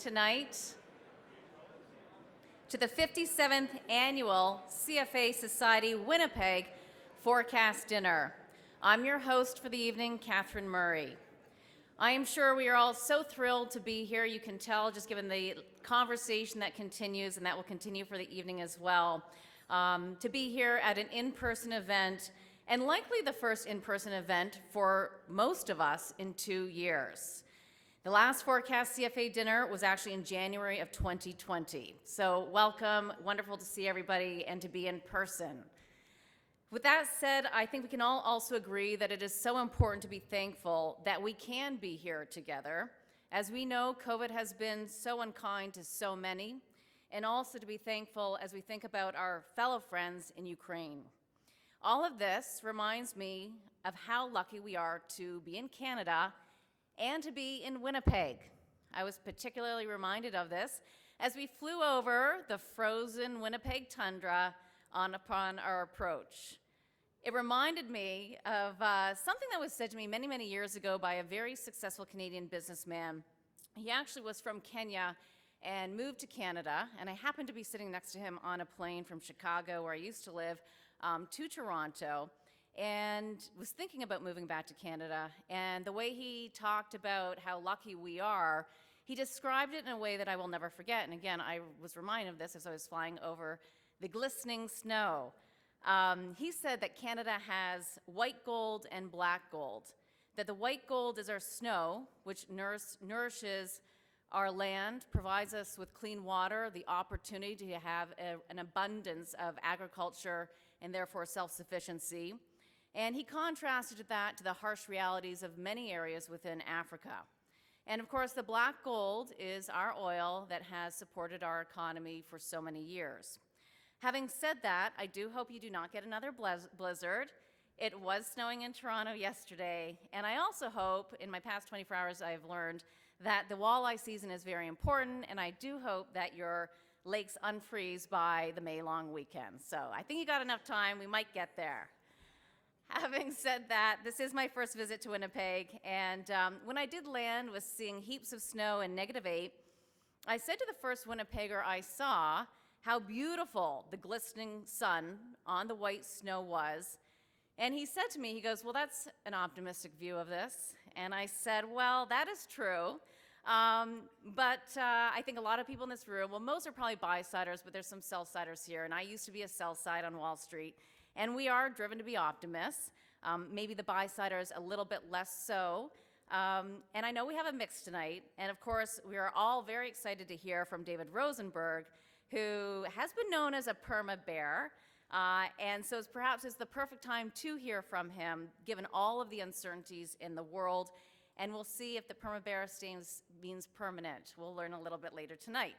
tonight to the 57th Annual CFA Society Winnipeg Forecast Dinner. I'm your host for the evening, Catherine Murray. I am sure we are all so thrilled to be here. You can tell just given the conversation that continues, and that will continue for the evening as well, to be here at an in-person event, and likely the first in-person event for most of us in 2 years. The last Forecast CFA dinner was actually in January of 2020. So welcome, wonderful to see everybody and to be in person. With that said, I think we can all also agree that it is so important to be thankful that we can be here together. As we know, COVID has been so unkind to so many, and also to be thankful as we think about our fellow friends in Ukraine. All of this reminds me of how lucky we are to be in Canada and to be in Winnipeg. I was particularly reminded of this as we flew over the frozen Winnipeg tundra upon our approach. It reminded me of something that was said to me many, many years ago by a very successful Canadian businessman. He actually was from Kenya and moved to Canada, and I happened to be sitting next to him on a plane from Chicago, where I used to live, to Toronto, and was thinking about moving back to Canada. And the way he talked about how lucky we are, he described it in a way that I will never forget. And again, I was reminded of this as I was flying over the glistening snow. He said that Canada has white gold and black gold, that the white gold is our snow, which nourishes our land, provides us with clean water, the opportunity to have an abundance of agriculture and therefore self-sufficiency. And he contrasted that to the harsh realities of many areas within Africa. And of course, the black gold is our oil that has supported our economy for so many years. Having said that, I do hope you do not get another blizzard. It was snowing in Toronto yesterday, and I also hope, in my past 24 hours I've learned, that the walleye season is very important, and I do hope that your lakes unfreeze by the May long weekend. So I think you got enough time, we might get there. Having said that, this is my first visit to Winnipeg, and when I did land was seeing heaps of snow and -8, I said to the first Winnipegger I saw how beautiful the glistening sun on the white snow was. And he said to me, he goes, "Well, that's an optimistic view of this." And I said, "Well, that is true. But I think a lot of people in this room, well, most are probably buy-siders, but there's some sell-siders here. And I used to be a sell-side on Wall Street. And we are driven to be optimists. Maybe the buy-siders a little bit less so. And I know we have a mix tonight. And of course, we are all very excited to hear from David Rosenberg, who has been known as a perma-bear. And so perhaps it's the perfect time to hear from him, given all of the uncertainties in the world. And we'll see if the perma-bear means permanent. We'll learn a little bit later tonight.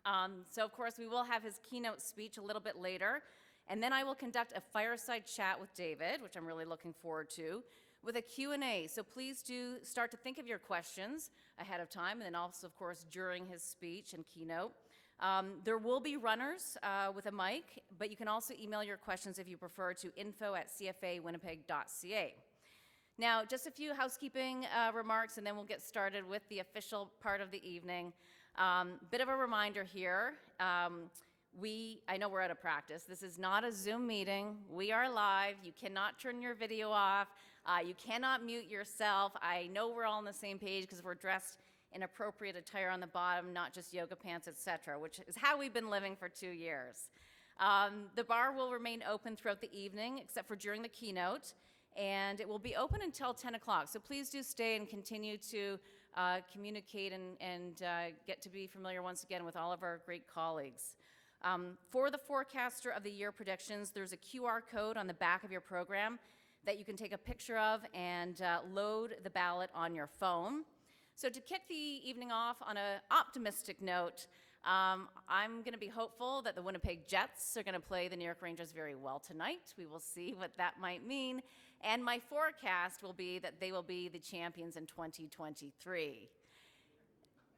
So of course, we will have his keynote speech a little bit later. And then I will conduct a fireside chat with David, which I'm really looking forward to, with a Q&A. So please do start to think of your questions ahead of time, and then also, of course, during his speech and keynote. There will be runners with a mic, but you can also email your questions if you prefer to info@cfawinnipeg.ca. Now, just a few housekeeping remarks, and then we'll get started with the official part of the evening. Bit of a reminder here. I know we're out of practice. This is not a Zoom meeting. We are live. You cannot turn your video off. You cannot mute yourself. I know we're all on the same page because we're dressed in appropriate attire on the bottom, not just yoga pants, etc., which is how we've been living for 2 years. The bar will remain open throughout the evening, except for during the keynote, and it will be open until 10 o'clock. So please do stay and continue to communicate and get to be familiar once again with all of our great colleagues. For the Forecaster of the Year predictions, there's a QR code on the back of your program that you can take a picture of and load the ballot on your phone. So to kick the evening off on an optimistic note, I'm going to be hopeful that the Winnipeg Jets are going to play the New York Rangers very well tonight. We will see what that might mean. And my forecast will be that they will be the champions in 2023.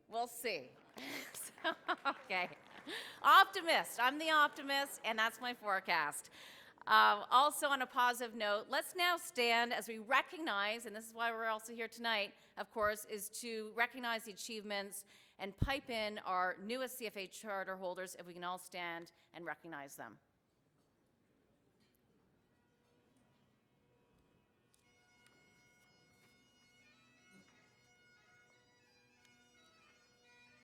We'll see. Okay. Optimist. I'm the optimist, and that's my forecast. Also, on a positive note, let's now stand as we recognize, and this is why we're also here tonight, of course, is to recognize the achievements and pipe in our newest CFA charter holders if we can all stand and recognize them.